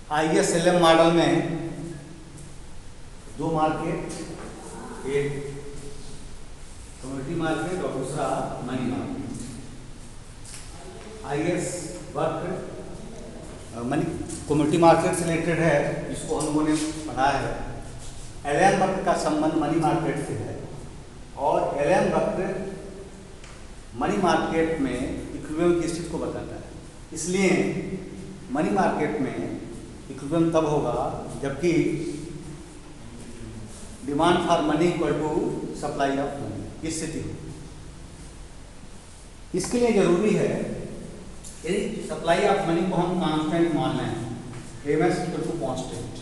ISLM model में दो market, एक कम्युनिटी मार्केट और दूसरा मनी मार्केट। IS वक्र मनी कम्युनिटी मार्केट से रिलेटेड है, इसको हम लोगों ने पढ़ा है। LM वक्र का संबंध मनी मार्केट से है और LM वक्र मनी मार्केट में इक्विलिब्रियम की स्थिति को बताता है। इसलिए मनी मार्केट में इक्विलिब्रियम तब होगा जबकि demand for money equal to supply of money स्थिति हो। इसके लिए जरूरी है यदि सप्लाई ऑफ मनी को हम कांस्टेंट मान लें, एमएस इक्वल टू कांस्टेंट,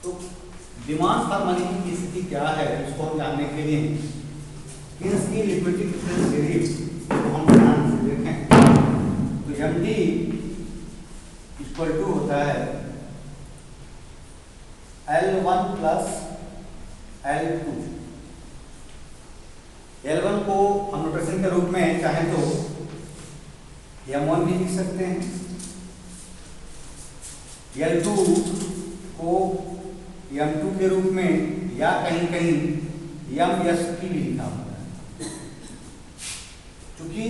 तो डिमांड फॉर मनी की स्थिति क्या है उसको हम जानने के लिए इसकी लिक्विडिटी डिफरेंस सीरीज को हम ध्यान से देखें तो एमडी इक्वल टू होता है L1 प्लस L2। L1 को हम नोटेशन के रूप में चाहें तो M1 भी लिख सकते हैं, L2 को M2 के रूप में या कहीं कहीं MSP भी लिखा हुआ है। क्योंकि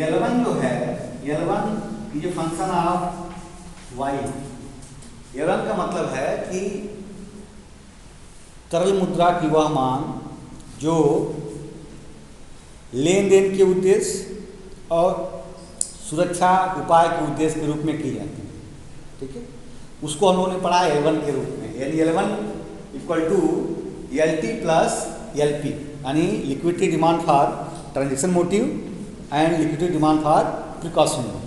L1 जो है, L1 ये फंक्शन ऑफ Y, L1 का मतलब है कि तरल मुद्रा की वह मांग जो लेन देन के उद्देश्य और सुरक्षा उपाय के उद्देश्य के रूप में की जाती है। ठीक है, उसको हम लोगों ने पढ़ा L1 के रूप में। L1 equal to LT plus LP, यानी liquidity demand for transaction motive and liquidity demand for precaution motive.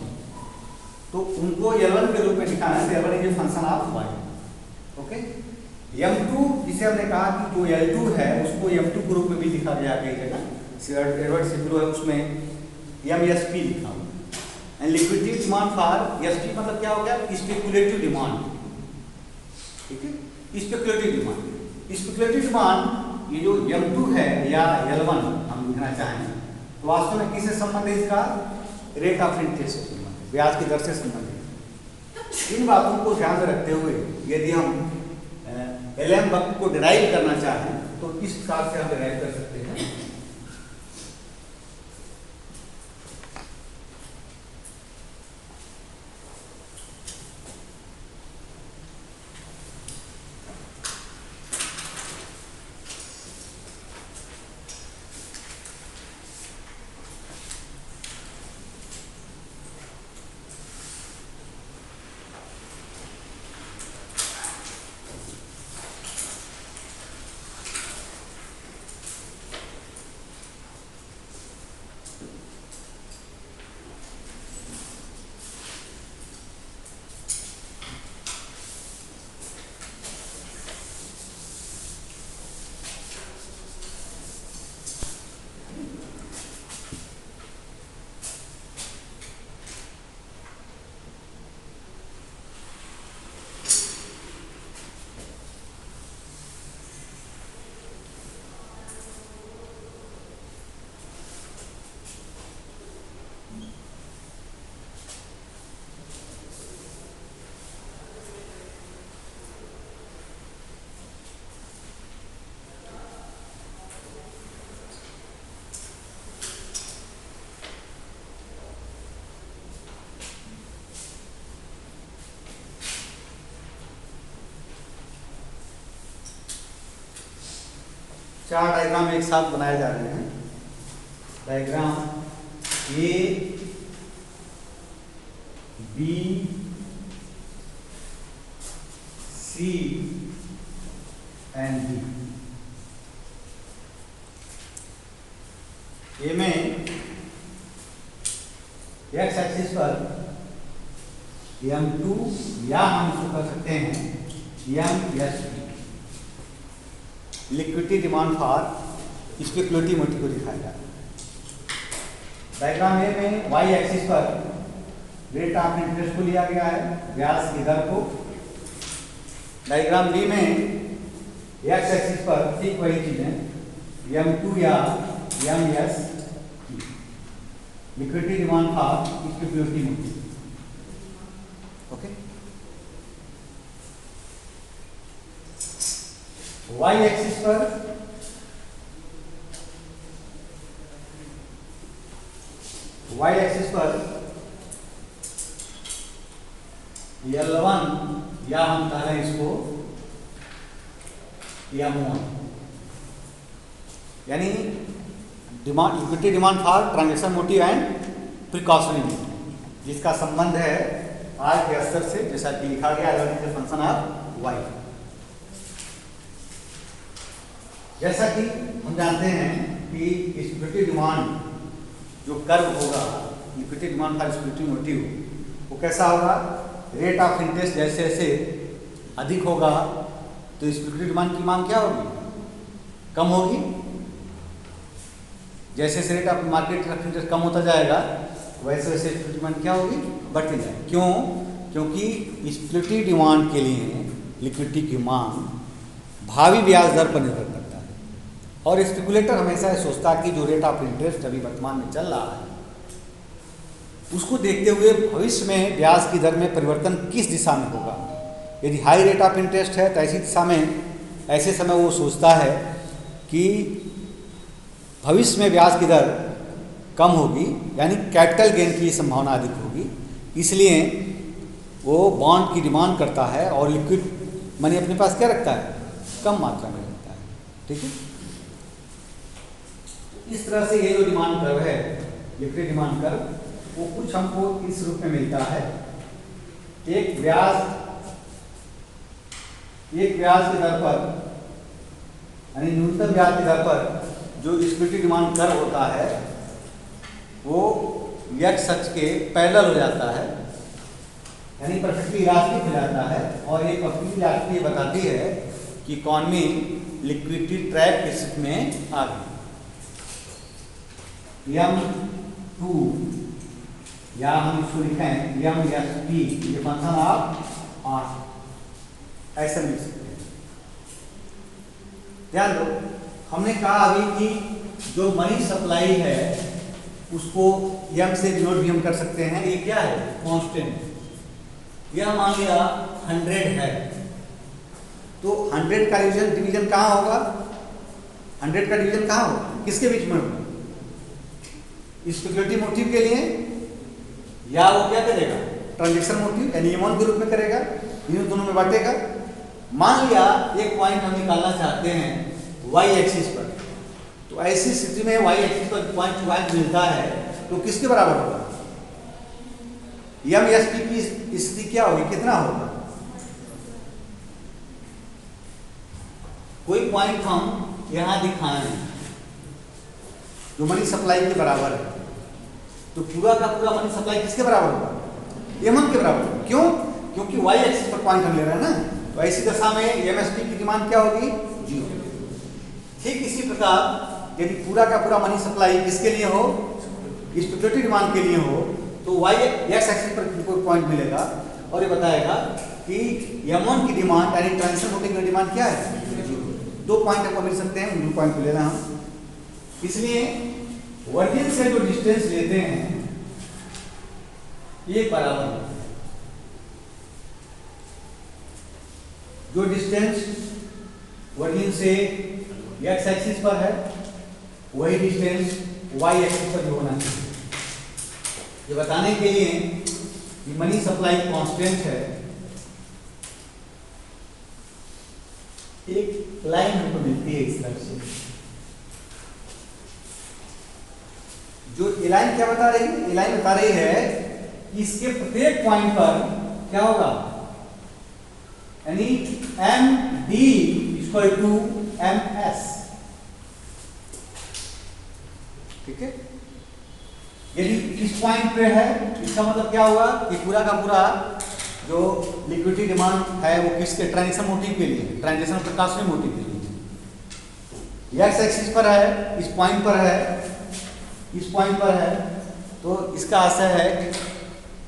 तो उनको L1 के रूप में दिखाना है। L1 is a function of Y। Okay, M2 जिसे हमने कहा कि जो L2 है उसको M2 के रूप में भी लिखा गया कई जगह, एडवर्ड सिग्रो है उसमें MSP लिखा हुआ है। And liquidity demand for ST मतलब क्या हो गया, स्पेकुलेटिव डिमांड। ठीक है, स्पेकुलेटिव डिमांड, स्पेकुलेटिव डिमांड ये जो M2 है या L1 हम लिखना चाहें तो वास्तव में किससे संबंध है, इसका रेट ऑफ इंटरेस्ट से संबंध है, ब्याज की दर से संबंधित। इन बातों को ध्यान में रखते हुए यदि हम LM वक्र को डिराइव करना चाहें तो इस हिसाब से हम डिराइव कर सकते हैं। चार डायग्राम एक साथ बनाए जा रहे हैं। Diagram A, B, C and D। A में x एक्सिस पर M2 या हम इसको कर सकते हैं MSP, liquidity demand for speculative motive को दिखाया जाता है। डायग्राम ए में y एक्सिस पर रेट ऑफ इंटरेस्ट को लिया गया है, ब्याज की दर को। डायग्राम बी में x एक्सिस पर ठीक वही चीज है, M2 या MS, liquidity demand for speculative motive. Okay. Y axis पर L1 या हम कह रहे हैं इसको M1, यानी demand, equity demand for transaction motive and precautionary motive, जिसका संबंध है R के स्तर से, जैसा कि लिखा गया L1 फंक्शन ऑफ Y। जैसा कि हम जानते हैं कि इक्विटी डिमांड जो कर्व होगा, equity demand for equity motive, वो कैसा होगा, रेट ऑफ इंटरेस्ट जैसे जैसे अधिक होगा तो इक्विटी डिमांड की मांग क्या होगी, कम होगी। जैसे जैसे rate of market of interest कम होता जाएगा वैसे वैसे इक्विटी डिमांड क्या होगी, बढ़ती जाएगी। क्यों? क्योंकि इक्विटी डिमांड के लिए लिक्विडिटी की मांग भावी ब्याज दर पर निर्भर करता है, और स्पेकुलेटर हमेशा सोचता है कि जो रेट ऑफ इंटरेस्ट अभी वर्तमान में चल रहा है उसको देखते हुए भविष्य में ब्याज की दर में परिवर्तन किस दिशा में होगा। यदि हाई रेट ऑफ इंटरेस्ट है तो ऐसी दिशा में, ऐसे समय वो सोचता है कि भविष्य में ब्याज की दर कम होगी, यानी कैपिटल गेन की संभावना अधिक होगी, इसलिए वो बॉन्ड की डिमांड करता है और लिक्विड मनी अपने पास क्या रखता है, कम मात्रा में रखता है। ठीक है, इस तरह से ये जो डिमांड कर्व है, लिक्विड डिमांड कर्व, वो कुछ हमको इस रूप में मिलता है। एक ब्याज की दर पर, यानी न्यूनतम ब्याज की दर पर जो इक्विटी डिमांड कर्व होता है वो एक्स अक्ष के पैरेलल हो जाता है, यानी परफेक्टली इलास्टिक हो जाता है, और ये परफेक्टली इलास्टिक बताती है कि इकॉनमी लिक्विडिटी ट्रैप की स्थिति में आ गई। M2 या हम इसको लिखें MSP, ये फंक्शन ऑफ R, ऐसा लिख सकते हैं। ध्यान दो, हमने कहा अभी कि जो मनी सप्लाई है उसको M से डिनोट भी हम कर सकते हैं। ये क्या है, कांस्टेंट। यह मान लिया 100 है, तो 100 का डिवीजन कहाँ होगा, 100 का डिवीजन कहाँ होगा, किसके बीच में होगा, स्पेकुलेटिव मोटिव के लिए, या वो क्या करेगा, ट्रांजैक्शन मोटिव यानी M1 के रूप में करेगा, इन दोनों में बांटेगा। मान लिया एक पॉइंट हम निकालना चाहते हैं y एक्सिस पर, तो ऐसी स्थिति में y एक्सिस पर पॉइंट मिलता है तो किसके बराबर होगा, MSP की स्थिति क्या होगी, कितना होगा। कोई पॉइंट हम यहां दिखाएं जो मनी सप्लाई के बराबर है, तो पूरा का पूरा मनी सप्लाई किसके बराबर होगा, M1 के बराबर होगा। क्यों? क्योंकि y एक्सिस पर पॉइंट हम ले रहे हैं ना, तो ऐसी दशा में MSP की डिमांड क्या होगी, 0। ठीक इसी प्रकार यदि पूरा का पूरा मनी सप्लाई किसके लिए हो, स्पेकुलेटिव डिमांड के लिए हो, तो y एक्स एक्सिस पर कोई पॉइंट मिलेगा और ये बताएगा कि M1 की डिमांड यानी ट्रांजैक्शन मोटिव की डिमांड क्या है, 0। 2 पॉइंट हमको मिल सकते हैं, 2 पॉइंट को लेना हम, इसलिए वर्जिन से जो डिस्टेंस लेते हैं ये बराबर है। जो डिस्टेंस वर्जिन से एक्स एक्सिस पर है वही डिस्टेंस वाई एक्सिस पर भी होना चाहिए। ये बताने के लिए कि मनी सप्लाई कांस्टेंट है, एक लाइन हमको मिलती है इस तरह से। जो ये लाइन क्या बता रही है, ये लाइन बता रही है कि इसके प्रत्येक पॉइंट पर क्या होगा, यानी MD = MS। ठीक है, यदि इस पॉइंट पे है इसका मतलब क्या होगा कि पूरा का पूरा जो लिक्विडिटी डिमांड है वो किसके, ट्रांजैक्शन मोटिव के लिए, ट्रांजैक्शन प्रिकॉशनरी मोटिव के लिए। एक्स एक्सिस पर है, इस पॉइंट पर है, इस पॉइंट पर है, तो इसका आशय है कि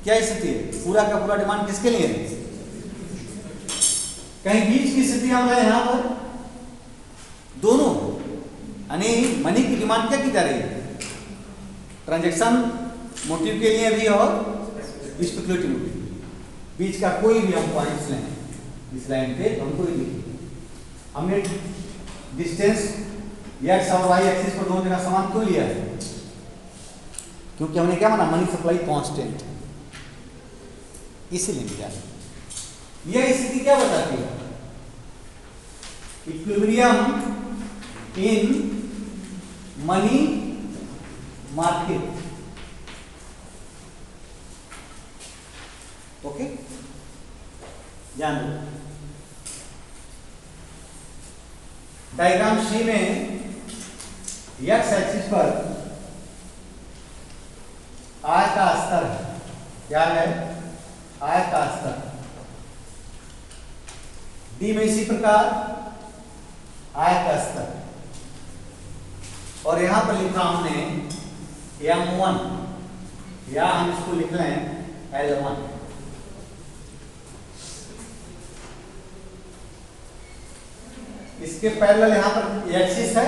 क्या स्थिति है, पूरा का पूरा डिमांड किसके लिए है, कहीं बीच की स्थिति हम है यहां पर, दोनों, यानी मनी की डिमांड क्या की जा रही है, ट्रांजैक्शन मोटिव के लिए भी और स्पेकुलेटिव मोटिव के लिए। बीच का कोई भी हम पॉइंट्स लें इस लाइन पे, तो हम कोई लिखेंगे। हमने डिस्टेंस एक्स और वाई एक्सिस पर दोनों जगह समान क्यों लिया है? क्योंकि हमने क्या माना, मनी सप्लाई कांस्टेंट, इसीलिए लिया। यह स्थिति क्या बताती है? Equilibrium in money market. Okay, ध्यान दो। डायग्राम सी में एक्स एक्सिस पर आय का स्तर है। क्या है? आय का स्तर। डी में इसी प्रकार आय का स्तर, और यहां पर लिखा हमने M1, या हम इसको लिख लें L1। इसके पैरेलल यहां पर एक्सिस है,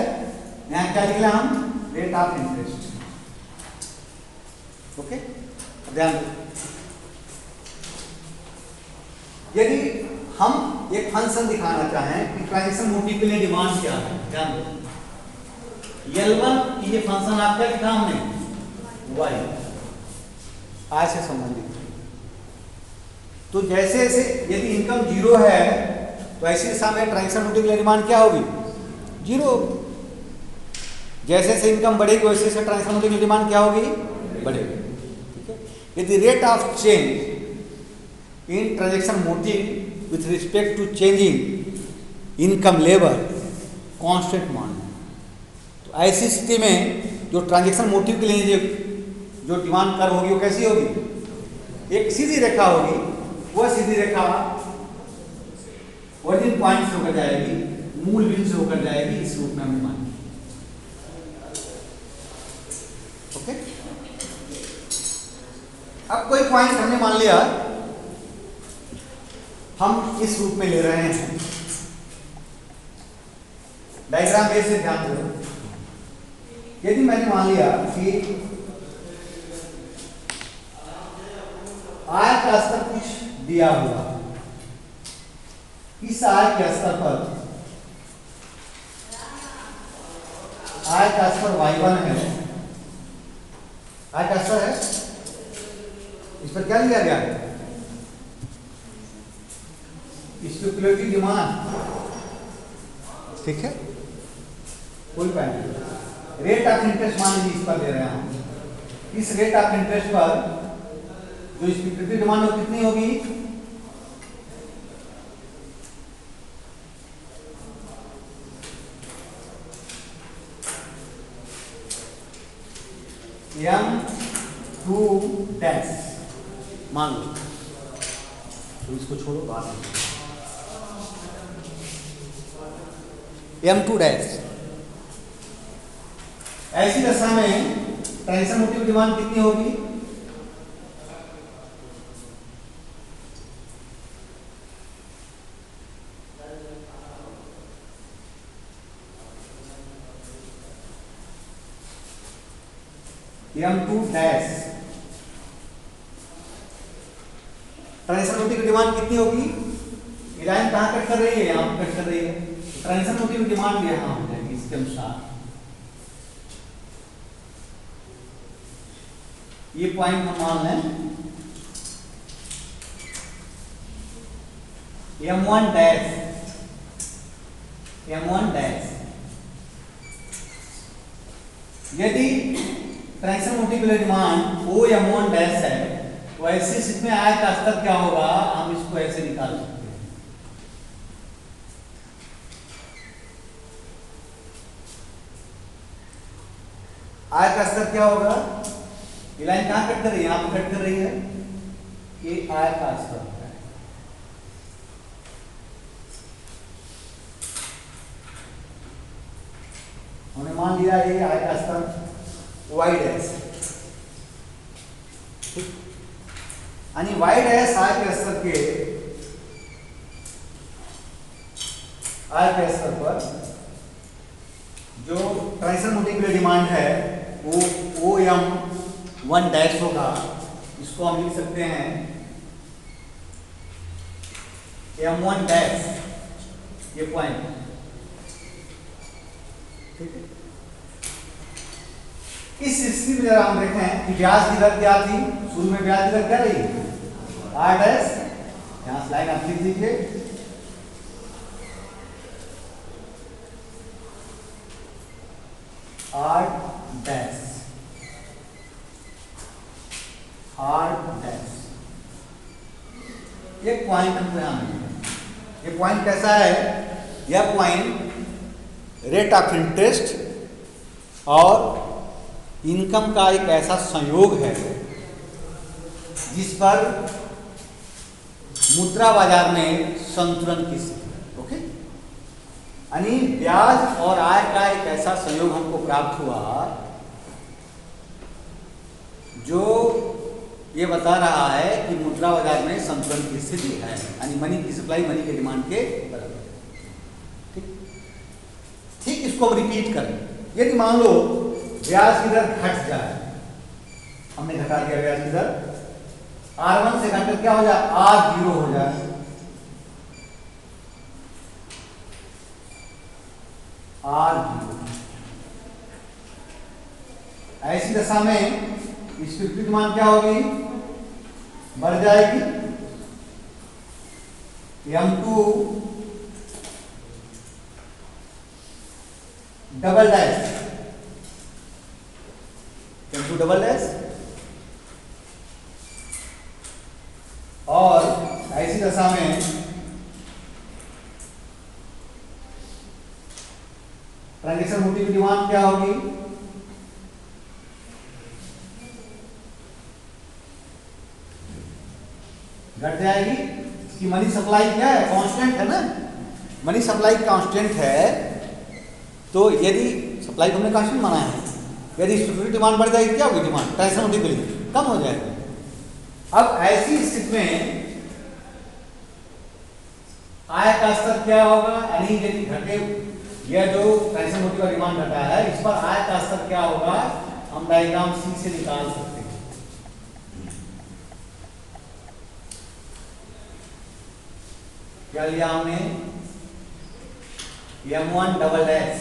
यहां क्या लिख लें हम? Rate of interest. ओके, ध्यान दो। यदि हम एक फंक्शन दिखाना चाहें कि ट्रांजैक्शन मोटिव के लिए डिमांड क्या है, ध्यान दो। L1 ये फंक्शन आपका लिखा हमने y, आय से संबंधित। तो जैसे जैसे यदि इनकम जीरो है तो ऐसी दिशा में ट्रांजैक्शन मोटिव के लिए डिमांड क्या होगी? जीरो। जैसे जैसे इनकम बढ़ेगी वैसे वैसे ट्रांजैक्शन मोटिव की डिमांड क्या होगी? बढ़ेगी। ठीक है। यदि rate of change in transaction motive with respect to changing income level constant मान है, तो ऐसी स्थिति में जो ट्रांजैक्शन मोटिव के लिए जो डिमांड कर्व होगी वो कैसी होगी? एक सीधी रेखा होगी। वह सीधी रेखा ओरिजिन पॉइंट से होकर जाएगी, मूल बिंदु से होकर जाएगी, इस रूप में हमने माना। ओके, अब कोई पॉइंट हमने मान लिया, हम इस रूप में ले रहे हैं। डायग्राम पे से ध्यान दो। यदि मैंने मान लिया कि आय का स्तर कुछ दिया हुआ, इस आय के स्तर पर आय का स्तर y1 है, आय का स्तर है, इस पर क्या लिया गया है? Speculative demand. ठीक है, कोई पॉइंट नहीं। रेट ऑफ इंटरेस्ट मान लीजिए इस पर ले रहे हैं हम। इस रेट ऑफ इंटरेस्ट पर जो स्पेक्युलेटिव डिमांड हो कितनी होगी? M2 डैश मान लो, तो इसको छोड़ो, बात नहीं। M2 dash. ऐसी दशा में ट्रांजैक्शन मोटिव डिमांड कितनी होगी? M2 dash. ट्रांजैक्शन मोटिव की डिमांड कितनी होगी? ये लाइन कहां कट कर रही है? यहां कट कर रही है। ट्रांजैक्शन मोटिव की डिमांड यहां हो जाएगी इसके अनुसार। ये पॉइंट हम मान लें M1 डैश, M1 डैश। यदि ट्रांजैक्शन मोटिव के लिए डिमांड O M1 डैश है, तो ऐसी स्थिति में आय का स्तर क्या होगा? हम इसको ऐसे निकाल सकते हैं। आय का स्तर क्या होगा? ये लाइन कहां कट कर रही है? यहां पर कट कर रही है। ये आय का स्तर है। हमने मान लिया ये आय का स्तर y डैश, यानी y डैश आय के स्तर के आय के स्तर पर जो ट्रांजैक्शन मोटिव के लिए डिमांड है वो OM1 डैश होगा। इसको हम लिख सकते हैं M1 डैश, ये पॉइंट, ठीक है। इस स्थिति में जरा हम देखें कि ब्याज की दर क्या थी, शुरू में ब्याज की दर क्या रही, R डैश, यहां से लाइन आप लिख दीजिए, R डैश, R डैश, ये पॉइंट हमको यहां मिलेगा। ये पॉइंट कैसा है, यह पॉइंट रेट ऑफ इंटरेस्ट और इनकम का एक ऐसा संयोग है जिस पर मुद्रा बाजार में संतुलन की स्थिति, ओके। यानी ब्याज और आय का एक ऐसा संयोग हमको प्राप्त हुआ जो ये बता रहा है कि मुद्रा बाजार में संतुलन की स्थिति है, यानी मनी की सप्लाई मनी के डिमांड के बराबर है, ठीक। ठीक इसको हम रिपीट करें, यदि मान लो ब्याज की दर घट जाए, हमने घटा दिया ब्याज की दर, R1 से घटकर क्या हो जाए, R0 हो जाए, R0। ऐसी दशा में इसकी विपरीत मान क्या होगी, बढ़ जाएगी, M2 double dash, M2 double dash, और ऐसी दशा में ट्रांजैक्शन मोटिव की डिमांड क्या होगी, घट जाएगी। इसकी मनी सप्लाई क्या है, कांस्टेंट है ना, मनी सप्लाई कांस्टेंट है, तो यदि सप्लाई को हमने कांस्टेंट माना है, यदि स्टूडेंट डिमांड बढ़ जाएगी क्या होगी, डिमांड ट्रांजैक्शन मोटिव कम हो जाएगी। अब ऐसी स्थिति में आय का स्तर क्या होगा, यानी यदि घटे, यह जो ट्रांजैक्शन मोटिव का डिमांड घटा है, इस पर आय का स्तर क्या होगा, हम डायग्राम सी से निकाल सकते हैं। क्या लिया हमने, M1 डबल डैश,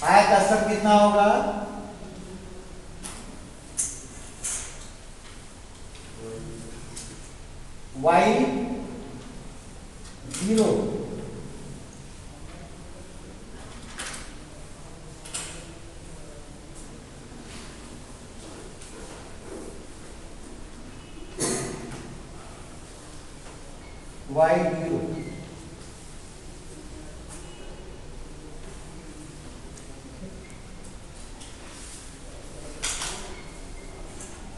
आय का स्तर कितना होगा, Y0, Y0,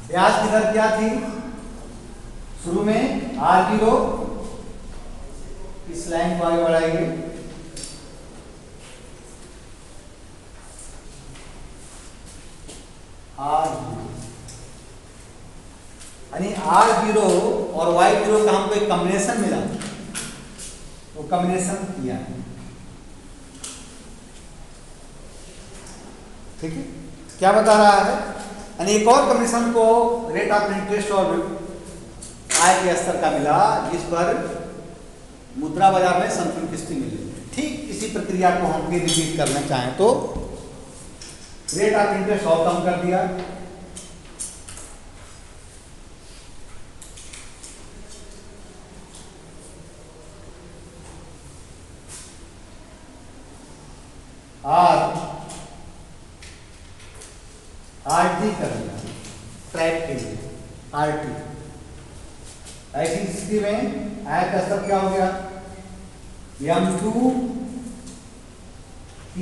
ब्याज की दर क्या थी शुरू में, R0, इस लाइन को आगे बढ़ाएंगे, R0, यानी R0 और Y0 का हमको एक कॉम्बिनेशन मिला, वो कॉम्बिनेशन किया, ठीक है। क्या बता रहा है, यानी एक और कमीशन को रेट ऑफ इंटरेस्ट और आय के स्तर का मिला जिस पर मुद्रा बाजार में संतुलन की स्थिति मिली। ठीक इसी प्रक्रिया को हम भी रिपीट करना चाहें तो रेट ऑफ इंटरेस्ट और कम कर दिया, RT कर दिया ट्रैक के लिए, RT। ऐसी स्थिति में आय का स्तर क्या हो गया, M2T,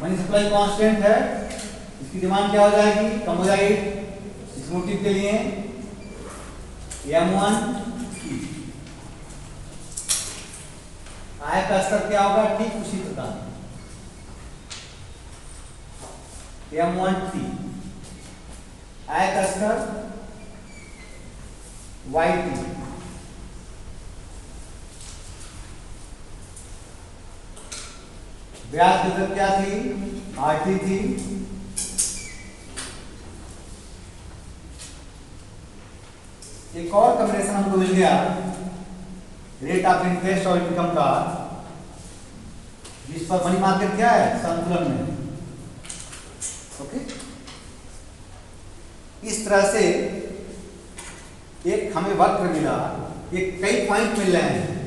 मनी सप्लाई कांस्टेंट है, इसकी डिमांड क्या हो जाएगी, कम हो जाएगी, इस मोटिव के लिए M1T, आय का स्तर क्या होगा, ठीक उसी प्रकार M1T, आय का स्तर YT, ब्याज की दर क्या थी आरटी थी, एक और कॉम्बिनेशन हमको मिल गया रेट ऑफ इंटरेस्ट और इनकम का, जिस पर मनी मार्केट क्या है, संतुलन में। ओके, इस तरह से एक हमें वक्र मिला, एक कई पॉइंट मिल रहे हैं।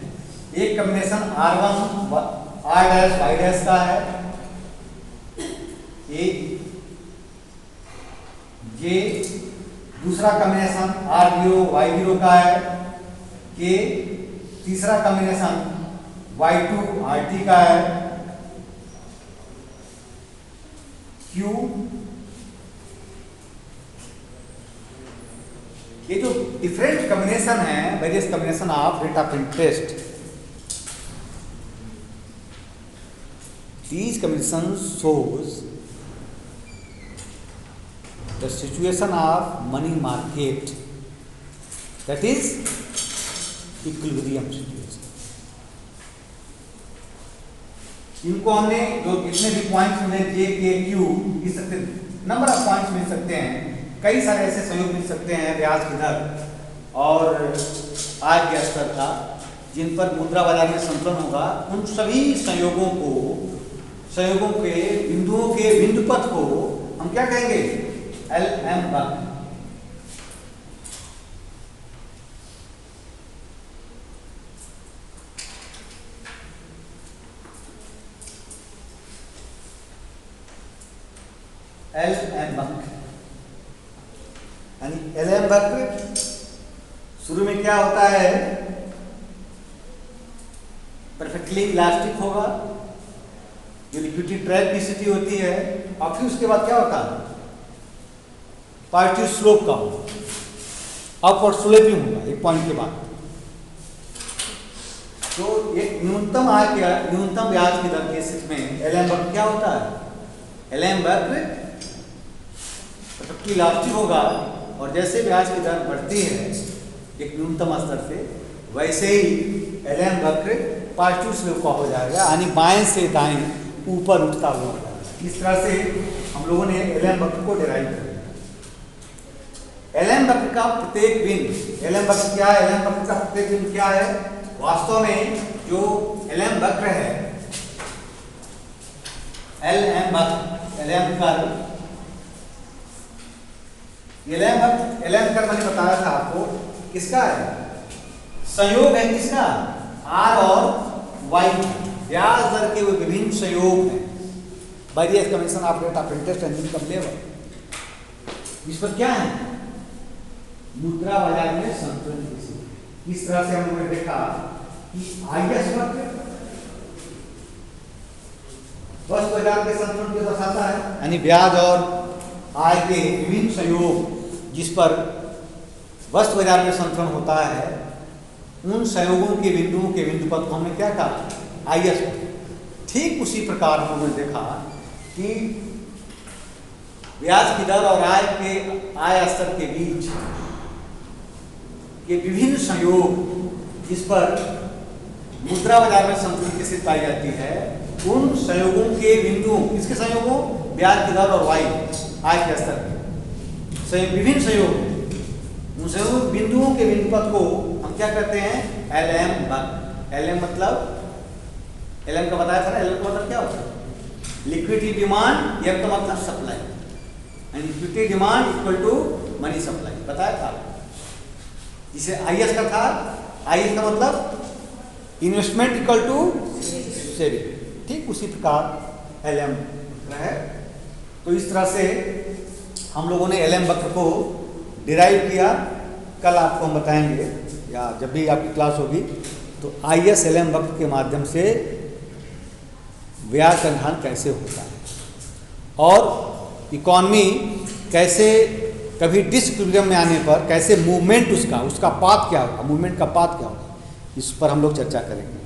एक combination R1 R dash Y dash का है, एक ये दूसरा कॉम्बिनेशन R0 Y0 का है, के तीसरा कॉम्बिनेशन Y2 RT का है, Q ये जो डिफरेंट कॉम्बिनेशन है, various combination of rate of interest, these combinations shows the situation of money market, that is equilibrium situation. इनको हमने जो जितने भी पॉइंट्स मिले J K Q, इस सकते नंबर ऑफ पॉइंट्स मिल सकते हैं, कई सारे ऐसे संयोग मिल सकते हैं ब्याज की दर और आय के स्तर का, जिन पर मुद्रा बाजार में संतुलन होगा। उन सभी संयोगों के बिंदुओं के बिंदु पथ को हम क्या कहेंगे, LM वक्र। LM वक्र यानी LM वक्र शुरू में क्या होता है, परफेक्टली इलास्टिक होगा, जो लिक्विडिटी ट्रैप की स्थिति होती है, और फिर उसके बाद क्या होता है, पॉजिटिव स्लोप का होगा, अपवर्ड स्लोपिंग होगा एक पॉइंट के बाद। तो एक न्यूनतम आय के न्यूनतम ब्याज की दर की स्थिति में LM वक्र क्या होता है, LM वक्र परफेक्टली इलास्टिक होगा, और जैसे ब्याज की दर बढ़ती है एक न्यूनतम स्तर से, वैसे ही LM वक्र पॉजिटिव स्लोप का हो जाएगा, यानी बाएं से दाएं ऊपर उठता हुआ हो जाएगा। इस तरह से हम लोगों ने LM वक्र को डिराइव कर दिया। LM वक्र का प्रत्येक बिंदु, LM वक्र क्या है, LM वक्र का प्रत्येक बिंदु क्या है, वास्तव में जो LM वक्र है, LM वक्र, LM कर्व, LM कर्व मैंने बताया था आपको किसका है, संयोग है किसका, R और Y, ब्याज दर के वो विभिन्न संयोग हैं, various combination of rate of interest and income level. इस पर क्या है, मुद्रा बाजार में संतुलन की स्थिति। इस तरह से हम लोगों ने देखा कि IS वक्र वस्तु बाजार के संतुलन को दर्शाता है, यानी ब्याज और आय के विभिन्न संयोग जिस पर वस्तु बाजार में संतुलन होता है, उन संयोगों के बिंदुओं के बिंदु पथ को हमने क्या कहा, IS। ठीक उसी प्रकार हम लोगों ने देखा कि ब्याज की दर और आय स्तर के बीच के विभिन्न संयोग जिस पर मुद्रा बाजार में संतुलन की स्थिति पाई जाती है, उन संयोगों के बिंदुओं, किसके संयोगों, ब्याज की दर और आय के स्तर के विभिन्न संयोग, उन संयोग बिंदुओं के बिंदु पथ को हम क्या कहते हैं, LM वक्र। LM मतलब LM का बताया था ना, LM का मतलब क्या होता है, लिक्विडिटी डिमांड, M का मतलब supply, and liquidity demand equal to money supply, बताया था। जिसे IS का था, IS का मतलब इन्वेस्टमेंट इक्वल टू सेविंग, ठीक उसी प्रकार LM है। तो इस तरह से हम लोगों ने LM वक्र को डिराइव किया। कल आपको हम बताएंगे या जब भी आपकी क्लास होगी तो IS LM वक्र के माध्यम से ब्याज का निर्धारण कैसे होता है और इकॉनमी कैसे कभी डिसइक्विलिब्रियम में आने पर कैसे मूवमेंट उसका पाथ क्या होगा, मूवमेंट का पाथ क्या होगा, इस पर हम लोग चर्चा करेंगे।